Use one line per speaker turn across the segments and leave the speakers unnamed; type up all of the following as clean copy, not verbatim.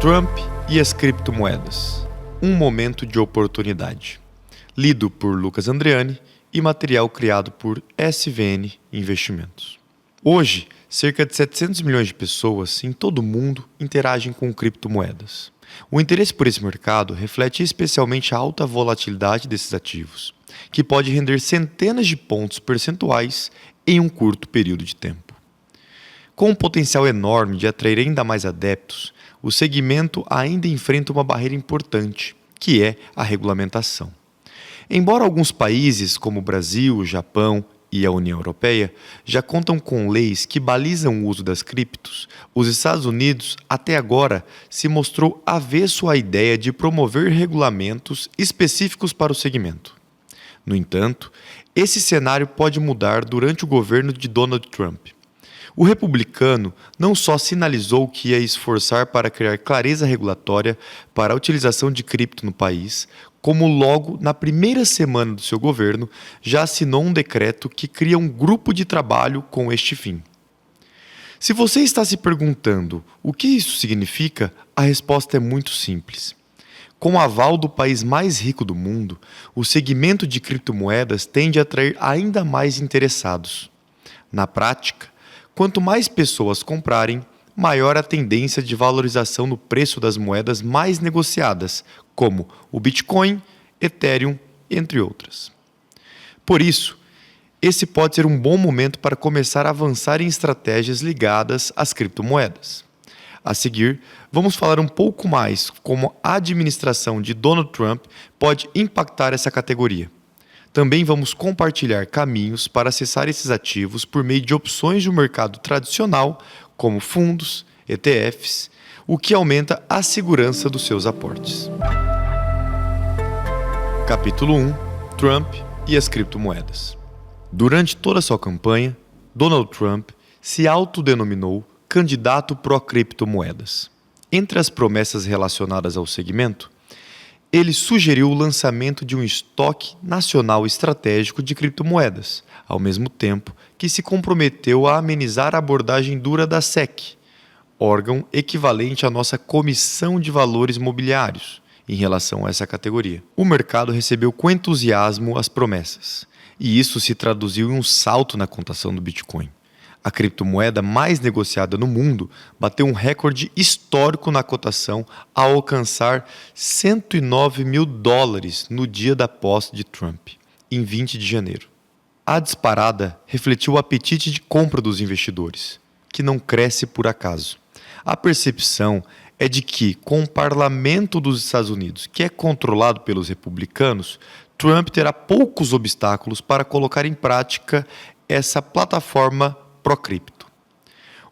Trump e as criptomoedas. Um momento de oportunidade. Lido por Lucas Andreani e material criado por SVN Investimentos. Hoje, cerca de 700 milhões de pessoas em todo o mundo interagem com criptomoedas. O interesse por esse mercado reflete especialmente a alta volatilidade desses ativos, que pode render centenas de pontos percentuais em um curto período de tempo. Com um potencial enorme de atrair ainda mais adeptos, o segmento ainda enfrenta uma barreira importante, que é a regulamentação. Embora alguns países, como o Brasil, o Japão e a União Europeia, já contam com leis que balizam o uso das criptos, os Estados Unidos, até agora, se mostrou avesso à ideia de promover regulamentos específicos para o segmento. No entanto, esse cenário pode mudar durante o governo de Donald Trump. O republicano não só sinalizou que ia esforçar para criar clareza regulatória para a utilização de cripto no país, como logo na primeira semana do seu governo já assinou um decreto que cria um grupo de trabalho com este fim. Se você está se perguntando o que isso significa, a resposta é muito simples. Com o aval do país mais rico do mundo, o segmento de criptomoedas tende a atrair ainda mais interessados. Na prática, quanto mais pessoas comprarem, maior a tendência de valorização no preço das moedas mais negociadas, como o Bitcoin, Ethereum, entre outras. Por isso, esse pode ser um bom momento para começar a avançar em estratégias ligadas às criptomoedas. A seguir, vamos falar um pouco mais como a administração de Donald Trump pode impactar essa categoria. Também vamos compartilhar caminhos para acessar esses ativos por meio de opções do mercado tradicional, como fundos, ETFs, o que aumenta a segurança dos seus aportes. Capítulo 1. Trump e as criptomoedas. Durante toda a sua campanha, Donald Trump se autodenominou candidato pró-criptomoedas. Entre as promessas relacionadas ao segmento, ele sugeriu o lançamento de um estoque nacional estratégico de criptomoedas, ao mesmo tempo que se comprometeu a amenizar a abordagem dura da SEC, órgão equivalente à nossa Comissão de Valores Mobiliários, em relação a essa categoria. O mercado recebeu com entusiasmo as promessas, e isso se traduziu em um salto na cotação do Bitcoin. A criptomoeda mais negociada no mundo bateu um recorde histórico na cotação ao alcançar $109 mil no dia da posse de Trump, em 20 de janeiro. A disparada refletiu o apetite de compra dos investidores, que não cresce por acaso. A percepção é de que, com o parlamento dos Estados Unidos, que é controlado pelos republicanos, Trump terá poucos obstáculos para colocar em prática essa plataforma pró-cripto.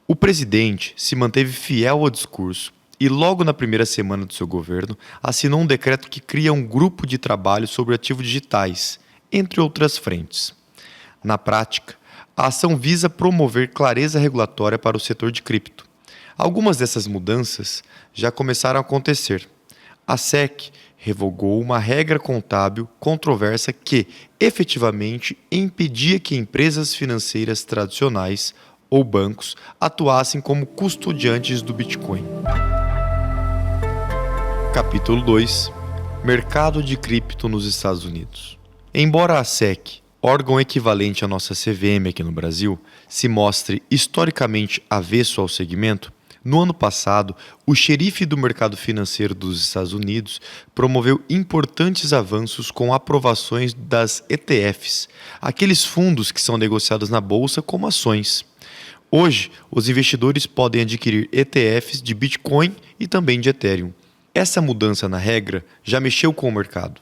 O presidente se manteve fiel ao discurso e, logo na primeira semana do seu governo, assinou um decreto que cria um grupo de trabalho sobre ativos digitais, entre outras frentes. Na prática, a ação visa promover clareza regulatória para o setor de cripto. Algumas dessas mudanças já começaram a acontecer. A SEC revogou uma regra contábil controversa que, efetivamente, impedia que empresas financeiras tradicionais ou bancos atuassem como custodiantes do Bitcoin. Capítulo 2. Mercado de cripto nos Estados Unidos. Embora a SEC, órgão equivalente à nossa CVM aqui no Brasil, se mostre historicamente avesso ao segmento, no ano passado, o xerife do mercado financeiro dos Estados Unidos promoveu importantes avanços com aprovações das ETFs, aqueles fundos que são negociados na bolsa como ações. Hoje, os investidores podem adquirir ETFs de Bitcoin e também de Ethereum. Essa mudança na regra já mexeu com o mercado.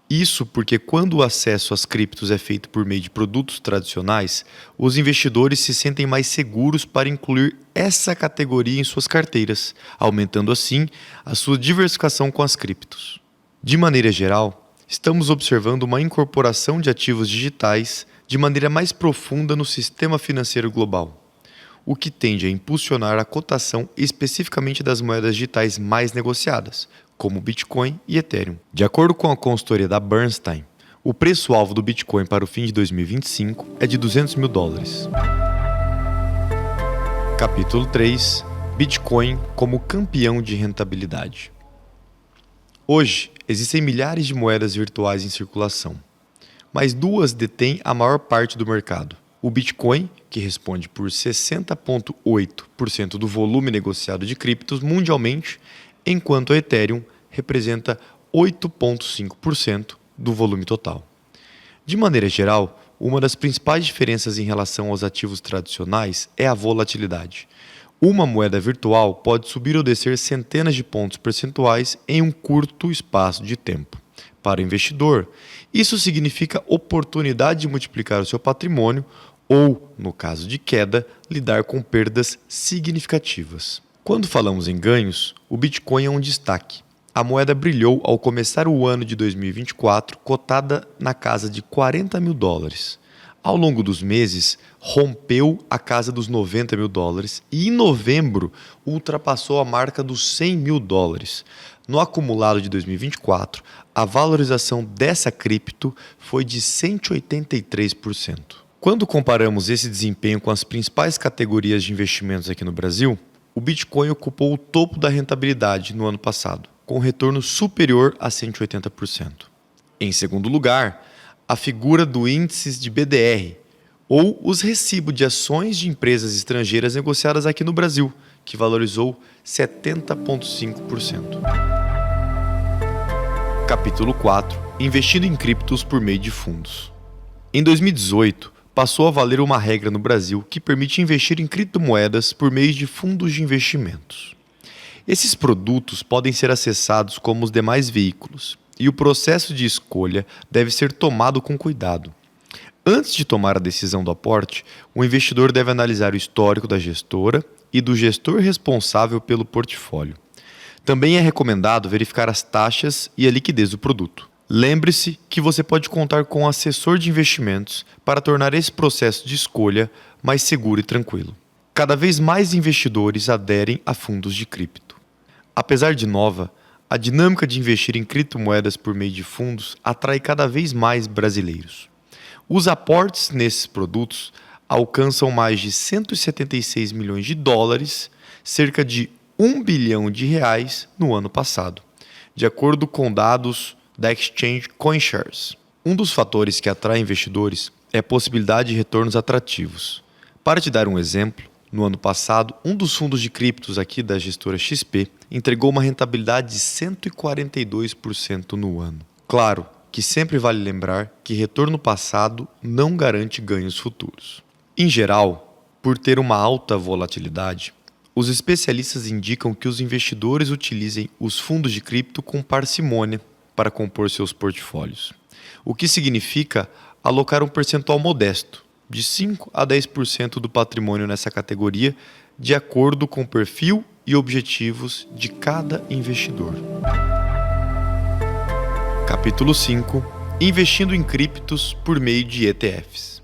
Isso porque quando o acesso às criptos é feito por meio de produtos tradicionais, os investidores se sentem mais seguros para incluir essa categoria em suas carteiras, aumentando assim a sua diversificação com as criptos. De maneira geral, estamos observando uma incorporação de ativos digitais de maneira mais profunda no sistema financeiro global, o que tende a impulsionar a cotação especificamente das moedas digitais mais negociadas, como Bitcoin e Ethereum. De acordo com a consultoria da Bernstein, o preço-alvo do Bitcoin para o fim de 2025 é de $200 mil. Capítulo 3. Bitcoin como campeão de rentabilidade. Hoje, existem milhares de moedas virtuais em circulação, mas duas detêm a maior parte do mercado. O Bitcoin, que responde por 60,8% do volume negociado de criptos mundialmente, enquanto a Ethereum representa 8,5% do volume total. De maneira geral, uma das principais diferenças em relação aos ativos tradicionais é a volatilidade. Uma moeda virtual pode subir ou descer centenas de pontos percentuais em um curto espaço de tempo. Para o investidor, isso significa oportunidade de multiplicar o seu patrimônio ou, no caso de queda, lidar com perdas significativas. Quando falamos em ganhos, o Bitcoin é um destaque. A moeda brilhou ao começar o ano de 2024, cotada na casa de $40 mil. Ao longo dos meses, rompeu a casa dos $90 mil e, em novembro, ultrapassou a marca dos $100 mil. No acumulado de 2024, a valorização dessa cripto foi de 183%. Quando comparamos esse desempenho com as principais categorias de investimentos aqui no Brasil, o Bitcoin ocupou o topo da rentabilidade no ano passado, com retorno superior a 180%. Em segundo lugar, a figura do índice de BDR, ou os recibos de ações de empresas estrangeiras negociadas aqui no Brasil, que valorizou 70,5%. Capítulo 4. Investindo em criptos por meio de fundos. Em 2018, passou a valer uma regra no Brasil que permite investir em criptomoedas por meio de fundos de investimentos. Esses produtos podem ser acessados como os demais veículos, e o processo de escolha deve ser tomado com cuidado. Antes de tomar a decisão do aporte, o investidor deve analisar o histórico da gestora e do gestor responsável pelo portfólio. Também é recomendado verificar as taxas e a liquidez do produto. Lembre-se que você pode contar com um assessor de investimentos para tornar esse processo de escolha mais seguro e tranquilo. Cada vez mais investidores aderem a fundos de cripto. Apesar de nova, a dinâmica de investir em criptomoedas por meio de fundos atrai cada vez mais brasileiros. Os aportes nesses produtos alcançam mais de $176 milhões, cerca de R$ 1 bilhão no ano passado, de acordo com dados da exchange CoinShares. Um dos fatores que atrai investidores é a possibilidade de retornos atrativos. Para te dar um exemplo, no ano passado, um dos fundos de criptos aqui da gestora XP entregou uma rentabilidade de 142% no ano. Claro que sempre vale lembrar que retorno passado não garante ganhos futuros. Em geral, por ter uma alta volatilidade, os especialistas indicam que os investidores utilizem os fundos de cripto com parcimônia para compor seus portfólios, o que significa alocar um percentual modesto, de 5 a 10% do patrimônio nessa categoria, de acordo com o perfil e objetivos de cada investidor. Capítulo 5. Investindo em criptos por meio de ETFs.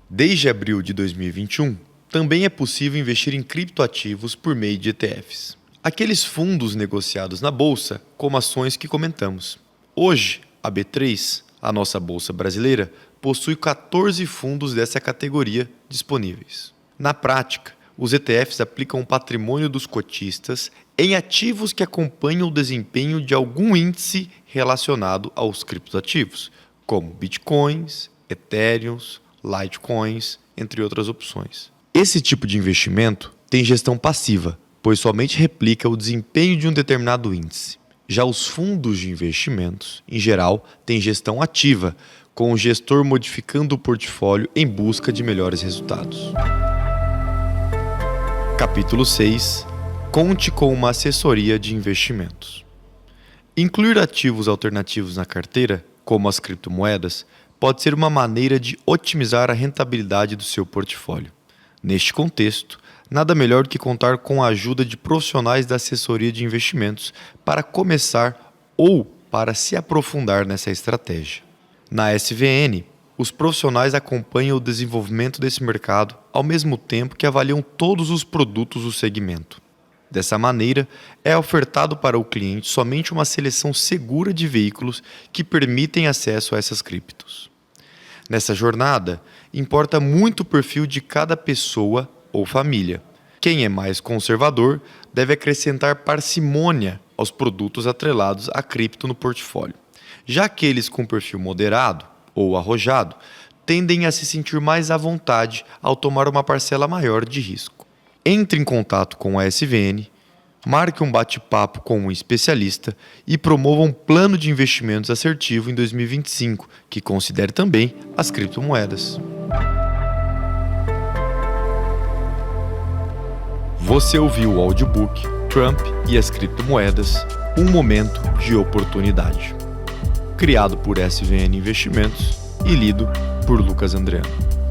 Desde abril de 2021, também é possível investir em criptoativos por meio de ETFs. Aqueles fundos negociados na bolsa, como ações que comentamos. Hoje, a B3, a nossa bolsa brasileira, possui 14 fundos dessa categoria disponíveis. Na prática, os ETFs aplicam o patrimônio dos cotistas em ativos que acompanham o desempenho de algum índice relacionado aos criptoativos, como Bitcoins, Ethereums, Litecoins, entre outras opções. Esse tipo de investimento tem gestão passiva, pois somente replica o desempenho de um determinado índice. Já os fundos de investimentos, em geral, têm gestão ativa, com o gestor modificando o portfólio em busca de melhores resultados. Capítulo 6. Conte com uma assessoria de investimentos. Incluir ativos alternativos na carteira, como as criptomoedas, pode ser uma maneira de otimizar a rentabilidade do seu portfólio. Neste contexto, nada melhor do que contar com a ajuda de profissionais da assessoria de investimentos para começar ou para se aprofundar nessa estratégia. Na SVN, os profissionais acompanham o desenvolvimento desse mercado ao mesmo tempo que avaliam todos os produtos do segmento. Dessa maneira, é ofertado para o cliente somente uma seleção segura de veículos que permitem acesso a essas criptos. Nessa jornada, importa muito o perfil de cada pessoa ou família. Quem é mais conservador deve acrescentar parcimônia aos produtos atrelados a cripto no portfólio. Já aqueles com perfil moderado ou arrojado tendem a se sentir mais à vontade ao tomar uma parcela maior de risco. Entre em contato com a SVN, marque um bate-papo com um especialista e promova um plano de investimentos assertivo em 2025, que considere também as criptomoedas. Você ouviu o audiobook Trump e as criptomoedas, um momento de oportunidade. Criado por SVN Investimentos e lido por Lucas Andreano.